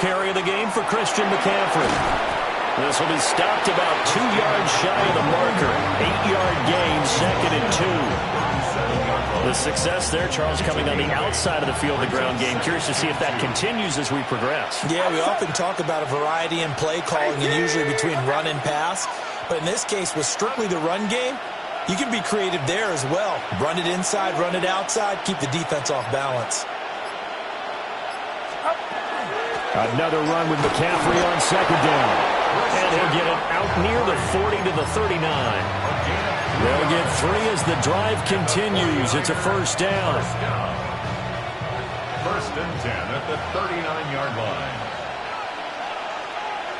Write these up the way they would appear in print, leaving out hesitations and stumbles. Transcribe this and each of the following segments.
carry of the game for Christian McCaffrey. This will be stopped about 2 yards shy of the marker. 8-yard gain, 2nd and 2. The success there, Charles, coming on the outside of the field, the ground game. Curious to see if that continues as we progress. Yeah, we often talk about a variety in play calling and usually between run and pass. But in this case, with strictly the run game, you can be creative there as well. Run it inside, run it outside, keep the defense off balance. Another run with McCaffrey on 2nd down. And he'll get it out near the 40 to the 39. They'll get 3 as the drive continues. It's a 1st down. 1st and 10 at the 39-yard line.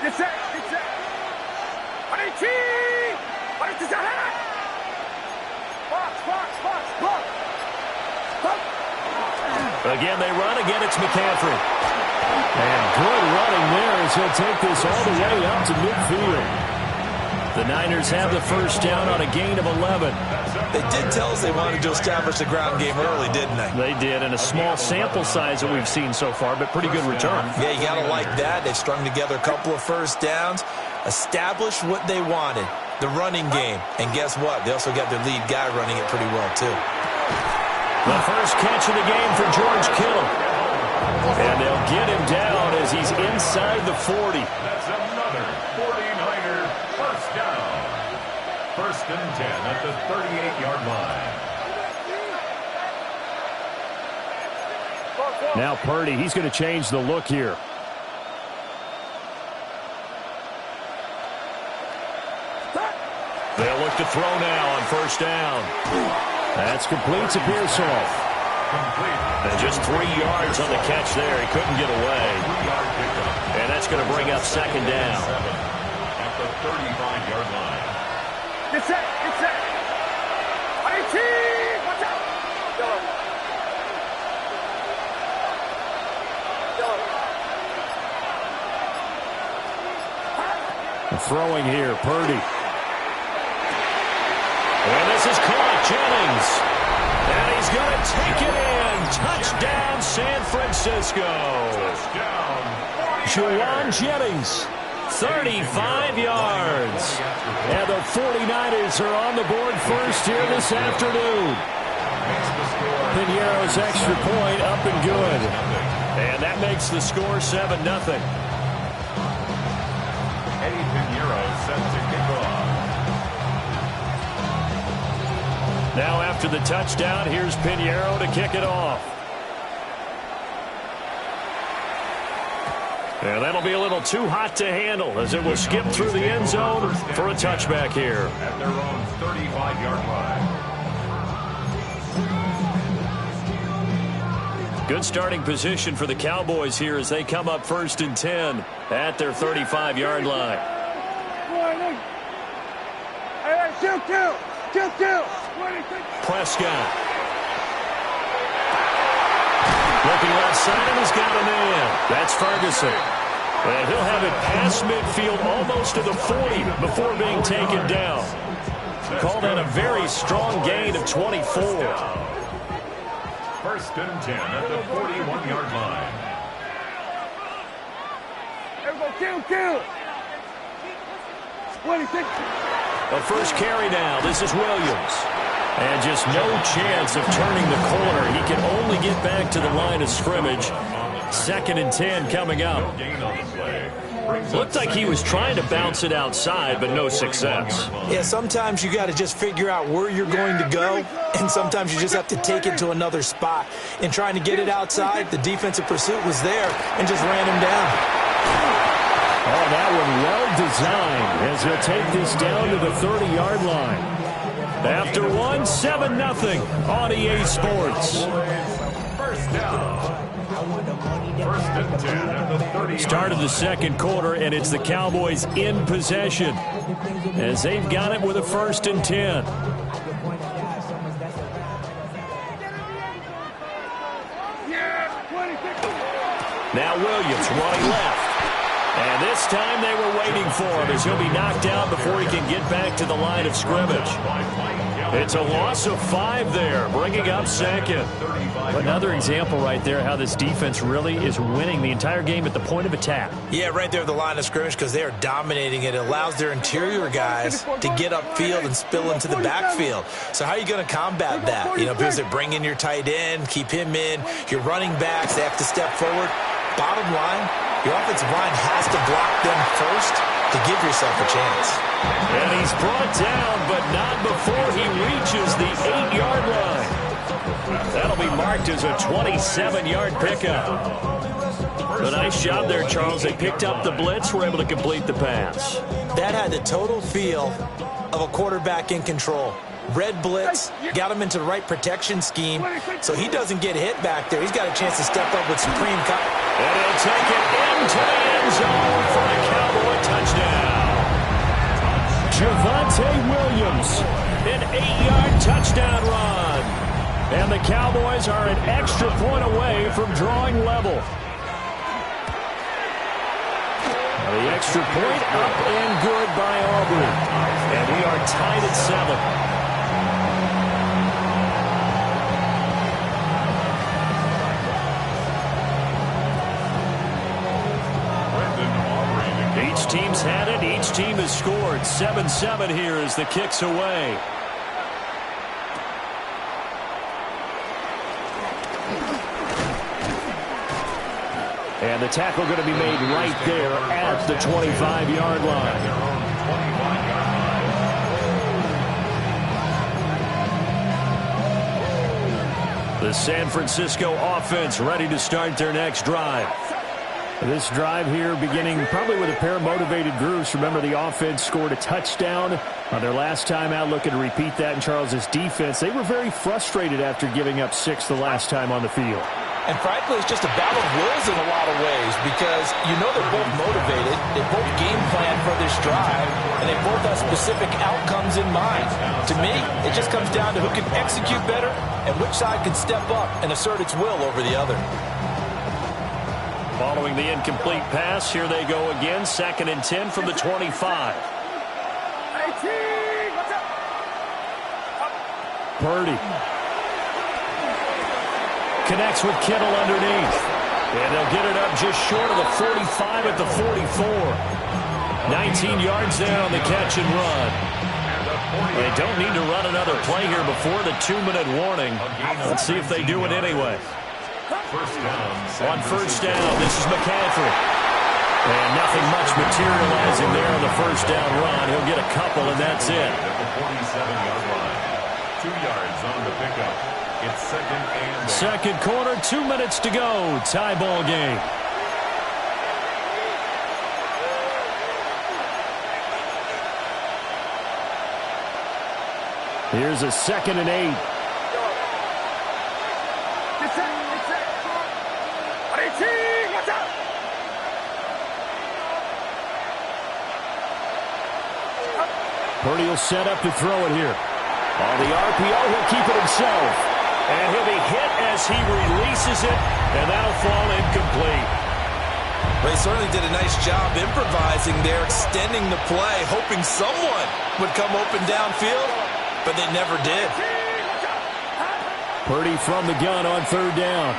Get set, get set. Again, they run. Again, it's McCaffrey. And good running there as he'll take this all the way up to midfield. The Niners have the 1st down on a gain of 11. They did tell us they wanted to establish the ground game early, didn't they? They did, and a small sample size that we've seen so far, but pretty good return. Yeah, you got to like that. They've strung together a couple of 1st downs, established what they wanted, the running game. And guess what? They also got their lead guy running it pretty well, too. The first catch of the game for George Kittle. And they'll get him down as he's inside the 40. That's another 49er 1st down. 1st and 10 at the 38-yard line. Now Purdy, he's going to change the look here. They'll look to throw now on 1st down. That's complete to Pearsall. And just 3 yards on the catch there. He couldn't get away. And that's going to bring up 2nd down. At the 35-yard line. Get set, get set. Watch out. Throwing here, Purdy. And this is caught, Jennings. And he's going to take it in. Touchdown, San Francisco. Touchdown. Juwan Jennings, 35 yards. And the 49ers are on the board first here this afternoon. Piñeiro's extra point up and good. And that makes the score 7-0. Eddie Piñeiro set to kick off. Now after the touchdown, here's Piñeiro to kick it off. And that'll be a little too hot to handle as it will skip through the end zone for a touchback here. At their own 35-yard line. Good starting position for the Cowboys here as they come up 1st and 10 at their 35-yard line. Prescott. Looking left side, and he's got a man. That's Ferguson. And he'll have it past midfield almost to the 40 before being taken down. Call that a very strong gain of 24. 1st and 10 at the 41-yard line. Kill. A first carry now. This is Williams. And just no chance of turning the corner. He can only get back to the line of scrimmage. 2nd and 10 coming up. Looked like he was trying to bounce it outside, but no success. Yeah, sometimes you got to just figure out where you're going to go, and sometimes you just have to take it to another spot. In trying to get it outside, the defensive pursuit was there and just ran him down. Oh, that one well designed as he'll take this down to the 30-yard line. After one, 7-0 on EA Sports. 1st down. 1st and 10 at the 30. Start of the 2nd quarter, and it's the Cowboys in possession as they've got it with a 1st and 10. Now Williams running left. And this time they were waiting for him as he'll be knocked out before he can get back to the line of scrimmage. It's a loss of 5 there, bringing up second. Another example right there how this defense really is winning the entire game at the point of attack. Yeah, right there at the line of scrimmage because they are dominating it. It allows their interior guys to get upfield and spill into the backfield. So how are you going to combat that? You know, because they bring in your tight end, keep him in. Your running backs, they have to step forward. Bottom line, your offensive line has to block them first to give yourself a chance. And he's brought down, but not before he reaches the 8-yard line. That'll be marked as a 27-yard pickup. A nice job there, Charles. They picked up the blitz, were able to complete the pass. That had the total feel of a quarterback in control. Red blitz, got him into the right protection scheme, so he doesn't get hit back there. He's got a chance to step up with supreme confidence. And he'll take it into the end zone for a Cowboy touchdown. Javonte Williams, an 8-yard touchdown run. And the Cowboys are an extra point away from drawing level. The extra point up and good by Aubrey. And we are tied at 7. Each team's had it. Each team has scored. 7-7 here as the kick's away. And the tackle going to be made right there at the 25-yard line. The San Francisco offense ready to start their next drive. This drive here beginning probably with a pair of motivated groups. Remember, the offense scored a touchdown on their last time out, looking to repeat that in Charles's defense. They were very frustrated after giving up 6 the last time on the field. And frankly, it's just a battle of wills in a lot of ways because you know they're both motivated, they both game plan for this drive, and they both have specific outcomes in mind. To me, it just comes down to who can execute better and which side can step up and assert its will over the other. Following the incomplete pass, here they go again. 2nd and 10 from the 25. Purdy connects with Kittle underneath. And they'll get it up just short of the 45 at the 44. 19 yards there on the catch and run. They don't need to run another play here before the 2-minute warning. Let's see if they do it anyway. On first down, this is McCaffrey. And nothing much materializing there on the first down run. He'll get a couple, and that's it. At the 47-yard line. 2 yards on the pickup. It's 2nd and... Second quarter, 2 minutes to go. Tie ball game. Here's a 2nd and 8. Purdy will set up to throw it here. On the RPO, he'll keep it himself. And he'll be hit as he releases it, and that'll fall incomplete. Well, he certainly did a nice job improvising there, extending the play, hoping someone would come open downfield, but they never did. Purdy from the gun on 3rd down.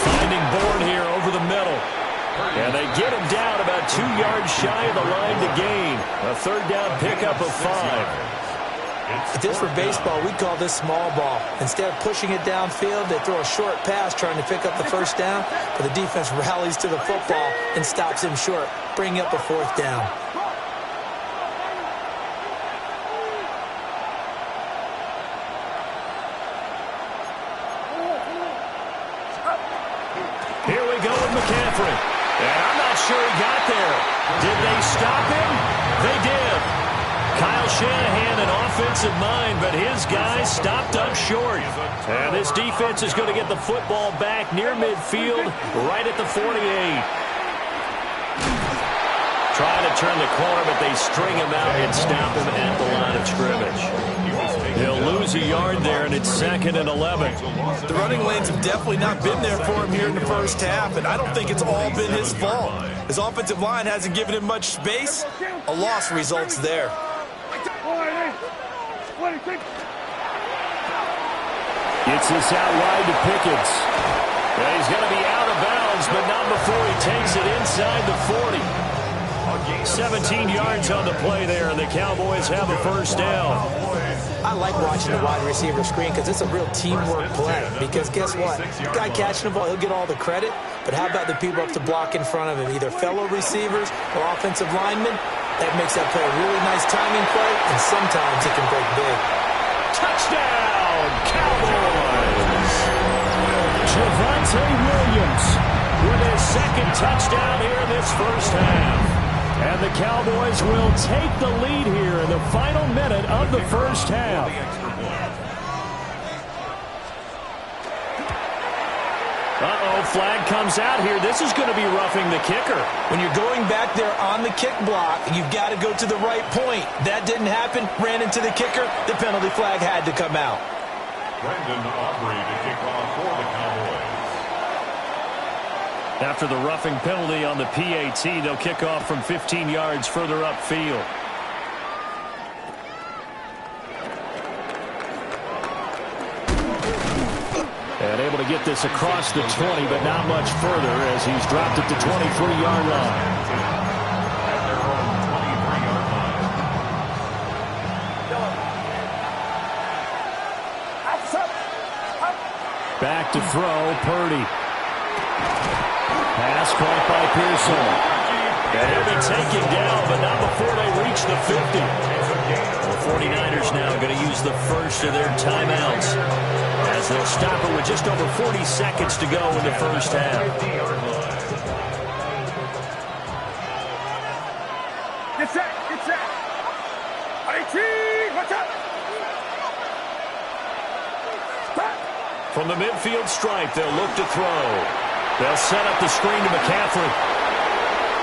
Finding Bourne here over the middle. And they get him down about 2 yards shy of the line to gain. A 3rd down pickup of 5. If this were baseball, we'd call this small ball. Instead of pushing it downfield, they throw a short pass trying to pick up the 1st down, but the defense rallies to the football and stops him short, bringing up a 4th down. Here we go with McCaffrey. And I'm not sure he got there. Did they stop him? They did. Kyle Shanahan, an offensive mind, but his guys stopped up short. And this defense is going to get the football back near midfield, right at the 48. Trying to turn the corner, but they string him out and stop him at the line of scrimmage. He'll lose a yard there, and it's 2nd and 11. The running lanes have definitely not been there for him here in the first half, and I don't think it's all been his fault. His offensive line hasn't given him much space. A loss results there. Gets this out wide to Pickens. And he's going to be out of bounds, but not before he takes it inside the 40. 17 yards on the play there, and the Cowboys have a first down. I like watching the wide receiver screen because it's a real teamwork play. Because guess what? The guy catching the ball, he'll get all the credit. But how about the people up to block in front of him, either fellow receivers or offensive linemen? That makes that play a really nice timing play, and sometimes it can break big. Touchdown, Cowboys! Javonte Williams with his second touchdown here in this first half. And the Cowboys will take the lead here in the final minute of the first half. Uh-oh, flag comes out here. This is going to be roughing the kicker. When you're going back there on the kick block, you've got to go to the right point. That didn't happen. Ran into the kicker. The penalty flag had to come out. Brandon Aubrey to kick off for the Cowboys. After the roughing penalty on the PAT, they'll kick off from 15 yards further upfield. And able to get this across the 20, but not much further as he's dropped it to 23-yard line. At their own 23-yard line. Back to throw, Purdy. Pass caught by Pearson. And he'll be taken down, but not before they reach the 50. The 49ers now going to use the first of their timeouts as they'll stop it with just over 40 seconds to go in the first half. Get set, get set. Watch out. From the midfield stripe, they'll look to throw. They'll set up the screen to McCaffrey.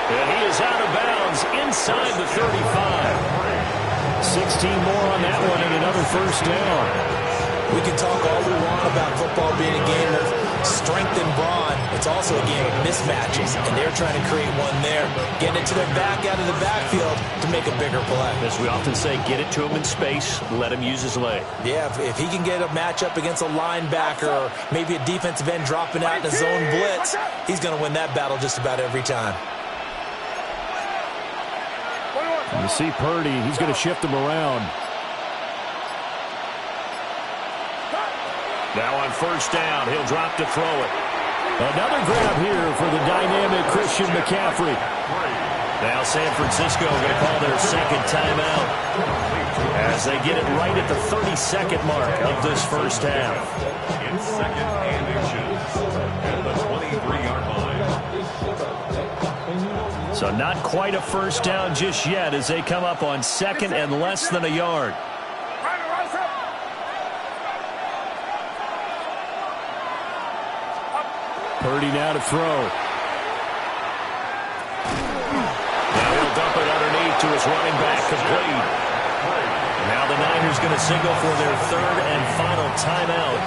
And he is out of bounds inside the 35. 16 more on that one and another first down. We can talk all we want about football being a game of strength and brawn. It's also a game of mismatches, and they're trying to create one there, getting it to their back out of the backfield to make a bigger play. As we often say, get it to him in space, let him use his leg. Yeah, if he can get a matchup against a linebacker or maybe a defensive end dropping out in a zone blitz, he's going to win that battle just about every time. You see Purdy, he's going to shift him around. Now on first down, he'll drop to throw it. Another grab here for the dynamic Christian McCaffrey. Now San Francisco going to call their second timeout as they get it right at the 32nd mark of this first half. It's 2nd and inches at the 23-yard line. So not quite a first down just yet as they come up on 2nd and less than a yard. Purdy now to throw. Now he'll dump it underneath to his running back, complete. Now the Niners going to signal for their third and final timeout.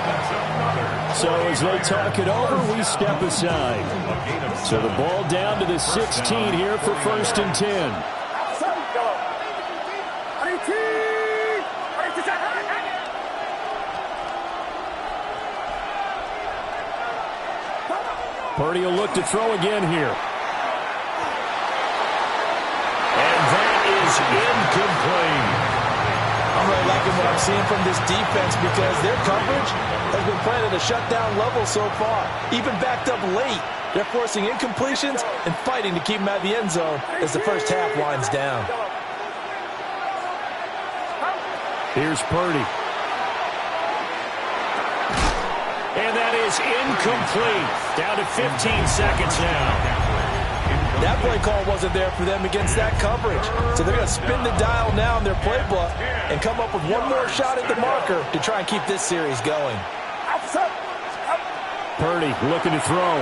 So as they talk it over, we step aside. So the ball down to the 16 here for 1st and 10. Purdy will look to throw again here. And that is incomplete. I'm really liking what I'm seeing from this defense because their coverage has been playing at a shutdown level so far. Even backed up late, they're forcing incompletions and fighting to keep them out of the end zone as the first half winds down. Here's Purdy. And that is incomplete. Down to 15 seconds now. That play call wasn't there for them against that coverage. So they're going to spin the dial now in their playbook and come up with one more shot at the marker to try and keep this series going. Purdy looking to throw.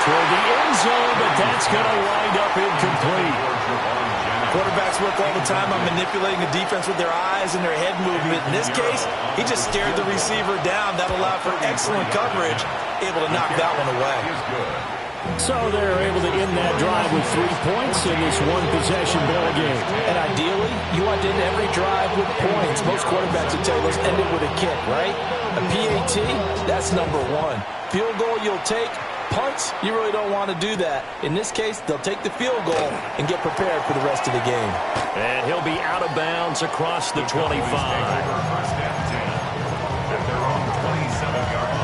Toward the end zone, but that's going to wind up incomplete. Quarterbacks work all the time on manipulating the defense with their eyes and their head movement. In this case, he just stared the receiver down. That allowed for excellent coverage, able to knock that one away. So they're able to end that drive with 3 points in this one-possession ball game. And ideally, you want to end every drive with points. Most quarterbacks would tell you, let's end it with a kick, right? A PAT, that's number one. Field goal you'll take. Punts, you really don't want to do that. In this case, they'll take the field goal and get prepared for the rest of the game. And he'll be out of bounds across the 25. First and 10 at their own 27-yard line.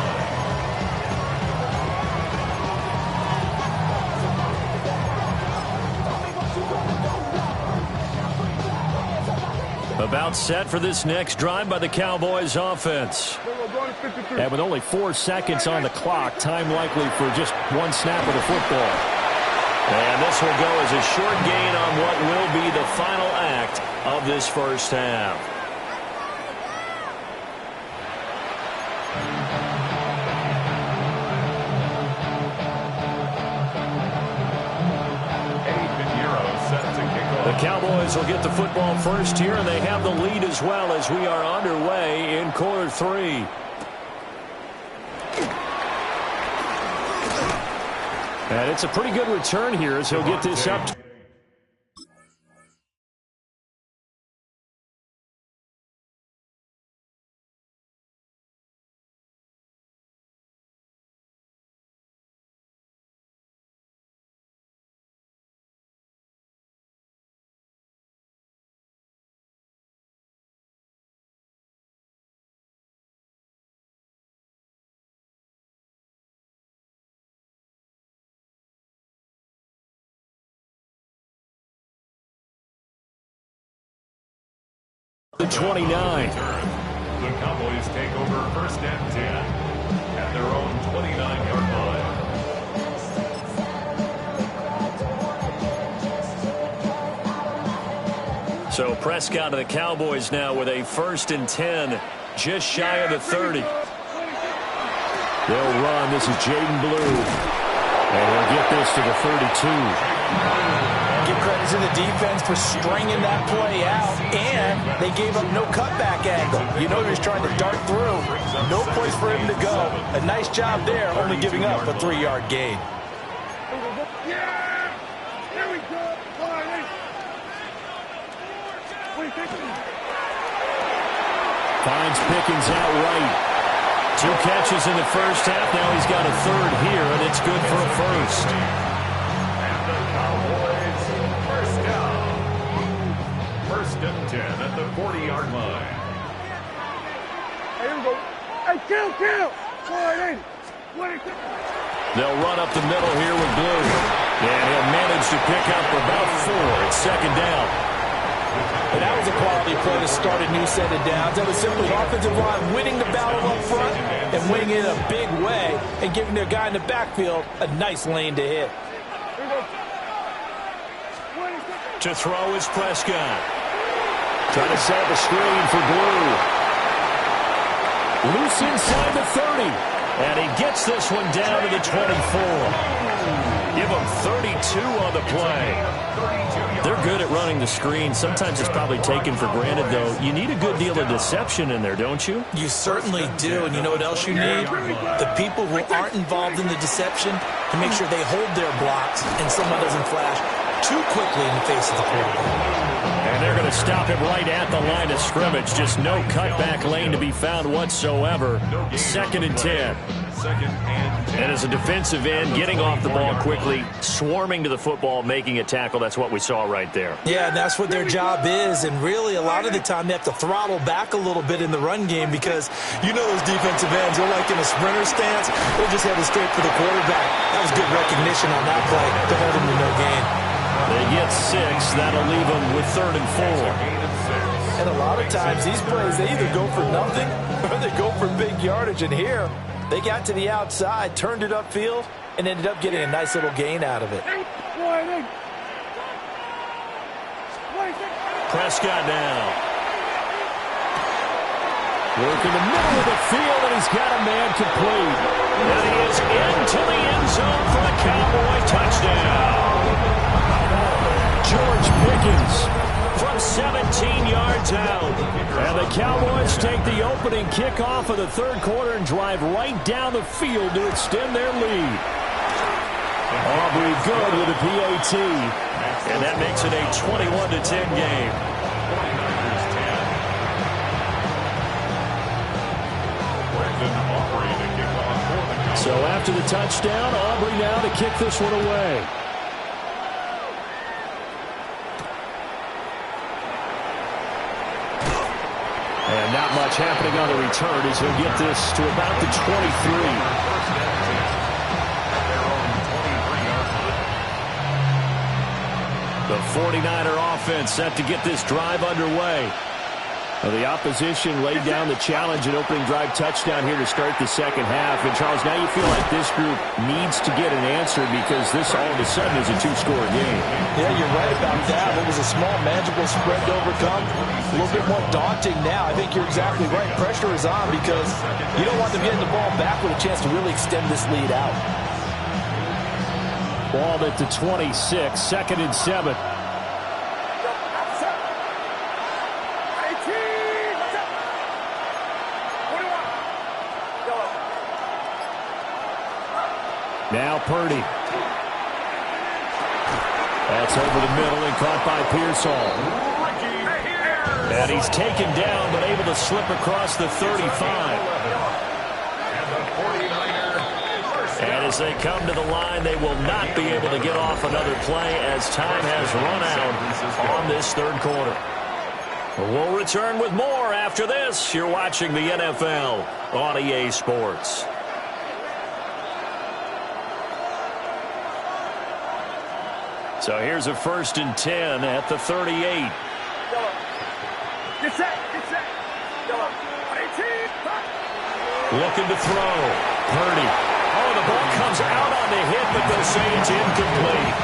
About set for this next drive by the Cowboys offense. And with only 4 seconds on the clock, time likely for just one snap of the football. And this will go as a short gain on what will be the final act of this first half. The Cowboys will get the football first here, and they have the lead as well as we are underway in quarter 3. And it's a pretty good return here as he'll get this up. The 29. The Cowboys take over first and 10 at their own 29-yard line. So Prescott of the Cowboys now with a first and 10, just shy of the 30. They'll run. This is Jaden Blue. And he'll get this to the 32. Give credit to the defense for stringing that play out, and they gave up no cutback angle. You know he was trying to dart through. No place for him to go. A nice job there, only giving up a 3-yard gain. Yeah! Here we go! Finds Pickens out right. 2 catches in the first half. Now he's got a third here, and it's good for a first. And the Cowboys first down. First and 10 at the 40-yard line. Hey, here we go. Hey, kill! 180. They'll run up the middle here with Blue. And he'll manage to pick up about 4. It's second down. And that was a quality play to start a new set of downs. That was simply offensive line winning the battle up front and winning it a big way and giving their guy in the backfield a nice lane to hit. To throw is Prescott. Trying to set up a screen for Blue. Loose inside the 30. And he gets this one down to the 24. Give him 32 on the play. They're good at running the screen. Sometimes it's probably taken for granted, though. You need a good deal of deception in there, don't you? You certainly do. And you know what else you need? The people who aren't involved in the deception to make sure they hold their blocks and someone doesn't flash too quickly in the face of the quarterback. And they're going to stop him right at the line of scrimmage. Just no cutback lane to be found whatsoever. Second and 10. And as a defensive end, getting off the ball quickly, swarming to the football, making a tackle, that's what we saw right there. Yeah, and that's what their job is. And really, a lot of the time, they have to throttle back a little bit in the run game because you know those defensive ends, they're like in a sprinter stance. They're just headed straight for the quarterback. That was good recognition on that play to hold him to no gain. They get 6. That'll leave them with 3rd and 4. And a lot of times, these plays, they either go for nothing or they go for big yardage. And here, they got to the outside, turned it upfield, and ended up getting a nice little gain out of it. Prescott now. Work in the middle of the field, and he's got a man complete. And he is into the end zone for the Cowboy touchdown. George Pickens Hopkins from 17 yards out. And the Cowboys take the opening kickoff of the third quarter and drive right down the field to extend their lead. Aubrey good with a PAT. And that makes it a 21-10 game. So after the touchdown, Aubrey now to kick this one away. And not much happening on the return as he'll get this to about the 23. The 49er offense set to get this drive underway. Well, the opposition laid down the challenge and opening drive touchdown here to start the second half. And, Charles, now you feel like this group needs to get an answer because this all of a sudden is a two-score game. Yeah, you're right about that. It was a small, manageable spread to overcome. A little bit more daunting now. I think you're exactly right. Pressure is on because you don't want them getting the ball back with a chance to really extend this lead out. Ball at the 26, 2nd and 7. Now Purdy. That's over the middle and caught by Pearsall. And he's taken down but able to slip across the 35. And as they come to the line, they will not be able to get off another play as time has run out on this third quarter. We'll return with more after this. You're watching the NFL on EA Sports. So here's a 1st and 10 at the 38. Get set, get set. 18. Looking to throw. Purdy. Oh, the ball comes out on the hit, but they'll say it's incomplete.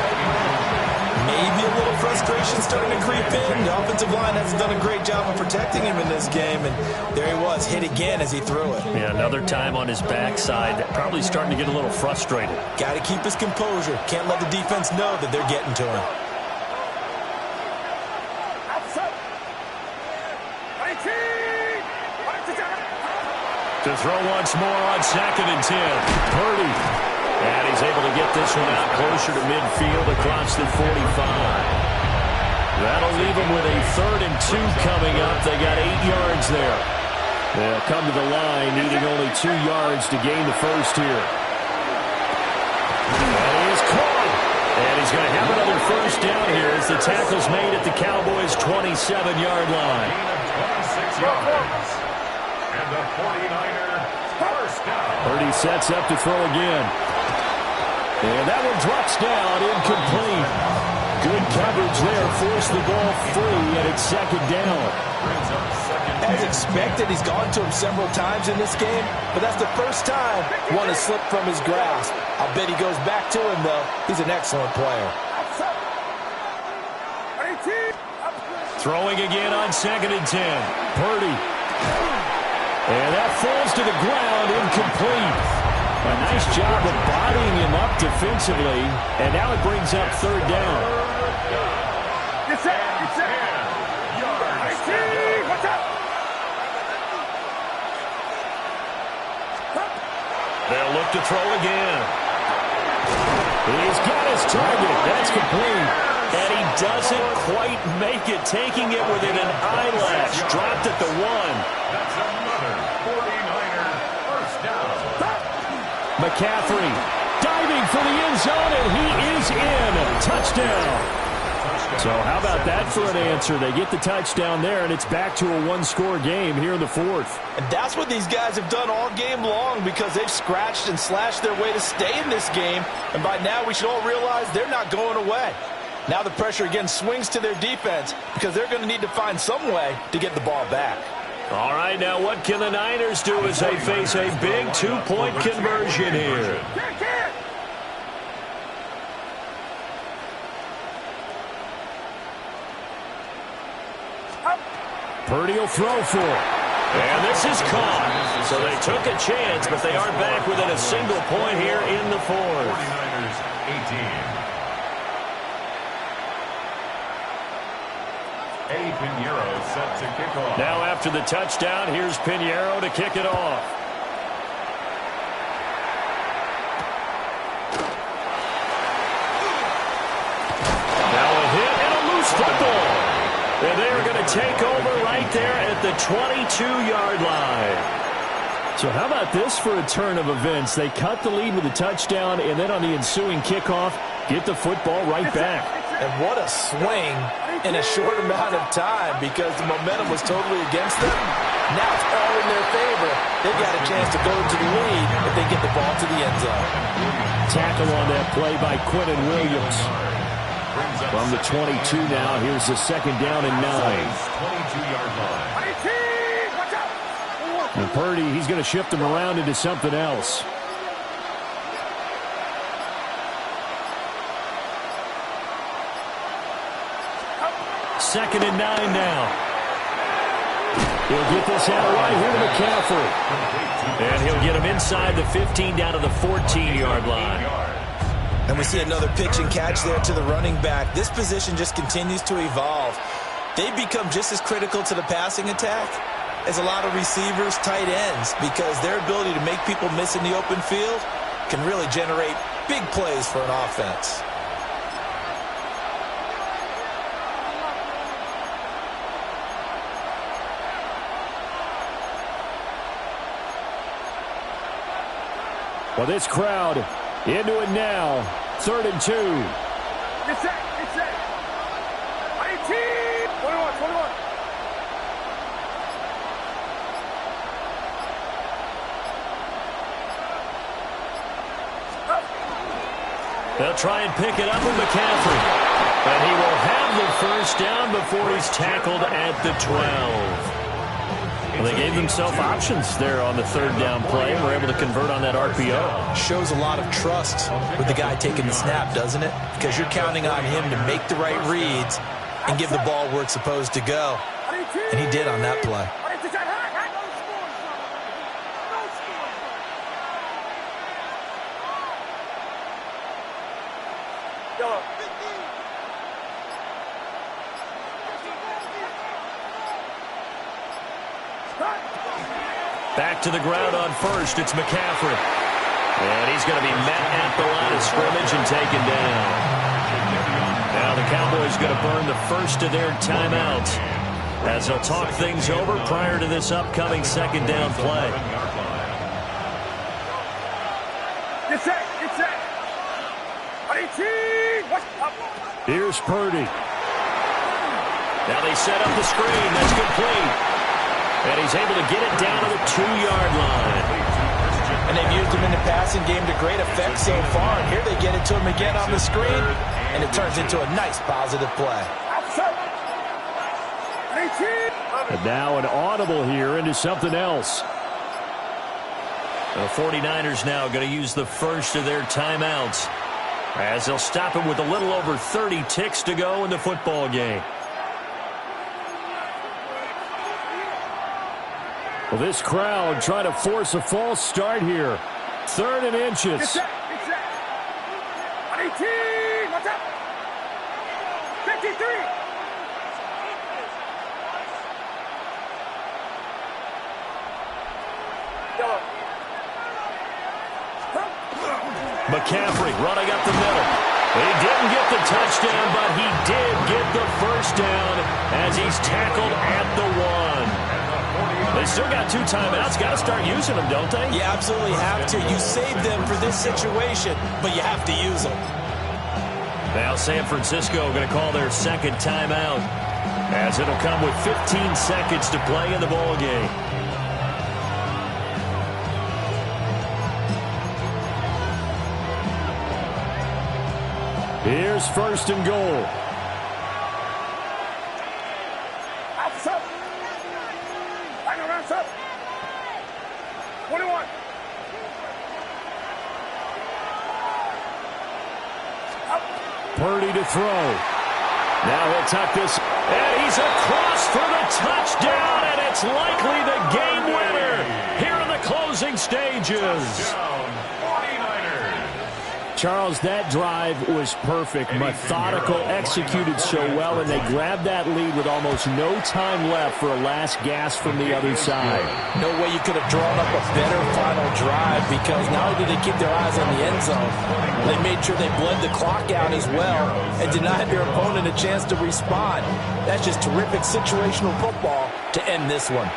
Maybe a little frustration starting to creep in. The offensive line hasn't done a great job of protecting him in this game, and there he was, hit again as he threw it. Yeah, another time on his backside, probably starting to get a little frustrated. Got to keep his composure. Can't let the defense know that they're getting to him. To throw once more on 2nd and 10. Purdy. And he's able to get this one out closer to midfield across the 45. That'll leave him with a 3rd and 2 coming up. They got 8 yards there. They'll come to the line needing only 2 yards to gain the first here. And he is caught. And he's going to have another first down here as the tackle's made at the Cowboys' 27-yard line. 26 yards. And the 49er first down. Purdy sets up to throw again. And that one drops down, incomplete. Good coverage there, forced the ball free, and it's 2nd down. As expected, he's gone to him several times in this game, but that's the first time one has slipped from his grasp. I'll bet he goes back to him, though. He's an excellent player. Throwing again on 2nd and 10. Purdy. And that falls to the ground, incomplete. A nice job of bodying him up defensively, and now it brings up 3rd down. Get set, get set. 18, watch out. They'll look to throw again. He's got his target. That's complete. And he doesn't quite make it, taking it within an eyelash. Dropped at the 1. That's another 49er first down. McCaffrey diving for the end zone, and he is in. Touchdown. So how about that for an answer? They get the touchdown there, and it's back to a 1-score game here in the 4th. And that's what these guys have done all game long because they've scratched and slashed their way to stay in this game. And by now we should all realize they're not going away. Now the pressure again swings to their defense because they're going to need to find some way to get the ball back. All right, now what can the Niners do as they face a big 2-point conversion here? Purdy will throw for it. And this is caught. So they took a chance, but they aren't back within a single point here in the 4th. 49ers 18. Pinheiro set to kick off. Now after the touchdown, here's Pinheiro to kick it off. Now a hit and a loose football. And they are going to take over right there at the 22-yard line. So how about this for a turn of events? They cut the lead with a touchdown, and then on the ensuing kickoff, get the football right back. And what a swing in a short amount of time, because the momentum was totally against them. Now it's all in their favor. They've got a chance to go into the lead if they get the ball to the end zone. Tackle on that play by Quinton Williams. From the 22 now, here's the second down and 9. 22-yard line. And Purdy, he's going to shift him around into something else. Second and 9 now. He'll get this out right here to McCaffrey. And he'll get him inside the 15 down to the 14-yard line. And we see another pitch and catch there to the running back. This position just continues to evolve. They become just as critical to the passing attack as a lot of receivers, tight ends, because their ability to make people miss in the open field can really generate big plays for an offense. Well, this crowd into it now. 3rd and 2. Get set. 18. 21. They'll try and pick it up with McCaffrey. And he will have the first down before he's tackled at the 12. Well, they gave themselves options there on the 3rd down play and were able to convert on that RPO. Shows a lot of trust with the guy taking the snap, doesn't it? Because you're counting on him to make the right reads and give the ball where it's supposed to go. And he did on that play. Back to the ground on first. It's McCaffrey. And he's going to be met at the line of scrimmage and taken down. Now the Cowboys going to burn the first of their timeouts as they'll talk things over prior to this upcoming 2nd down play. Get set. 18. Here's Purdy. Now they set up the screen. That's complete. And he's able to get it down to the 2-yard line. And they've used him in the passing game to great effect so far. And here they get it to him again on the screen. And it turns into a nice positive play. And now an audible here into something else. The 49ers now going to use the first of their timeouts as they'll stop him with a little over 30 ticks to go in the football game. Well, this crowd trying to force a false start here. 3rd and inches. Get set. 18. Watch out. 53. McCaffrey running up the middle. He didn't get the touchdown, but he did get the first down as he's tackled at the 1. They still got 2 timeouts. Got to start using them, don't they? You absolutely have to. You save them for this situation, but you have to use them. Now San Francisco going to call their 2nd timeout as it'll come with 15 seconds to play in the ball game. Here's 1st and goal. Up. 21. Purdy to throw. Now he'll tuck this. And he's across for the touchdown, and it's likely the game winner here in the closing stages. Charles, that drive was perfect, methodical, executed so well, and they grabbed that lead with almost no time left for a last gasp from the other side. No way you could have drawn up a better final drive, because not only did they keep their eyes on the end zone, they made sure they bled the clock out as well and denied their opponent a chance to respond. That's just terrific situational football to end this one.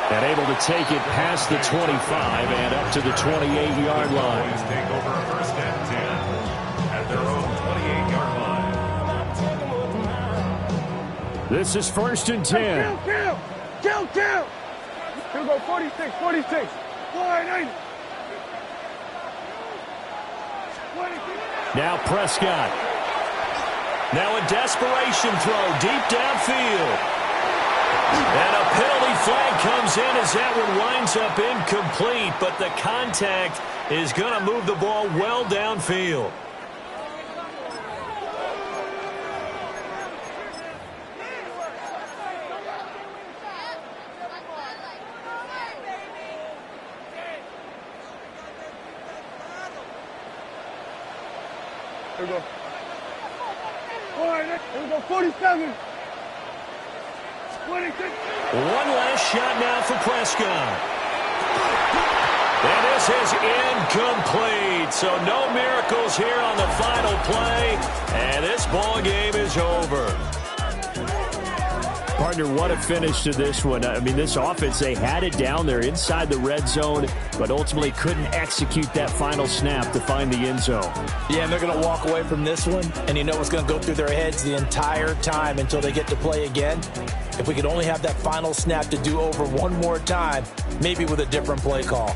And able to take it past the 25 and up to the 28-yard line. Take over a first and 10 at their own 28-yard line. This is first and 10. Kill. He'll go 46. 480. Now Prescott. Now a desperation throw deep downfield. And a penalty flag comes in as that one winds up incomplete, but the contact is going to move the ball well downfield. Here we go. Here we go, 47. 26. One last shot now for Prescott. And this is incomplete. So no miracles here on the final play. And this ball game is over. Partner, what a finish to this one. I mean, this offense, they had it down there inside the red zone, but ultimately couldn't execute that final snap to find the end zone. Yeah, and they're going to walk away from this one, and you know what's going to go through their heads the entire time until they get to play again. If we could only have that final snap to do over one more time, maybe with a different play call.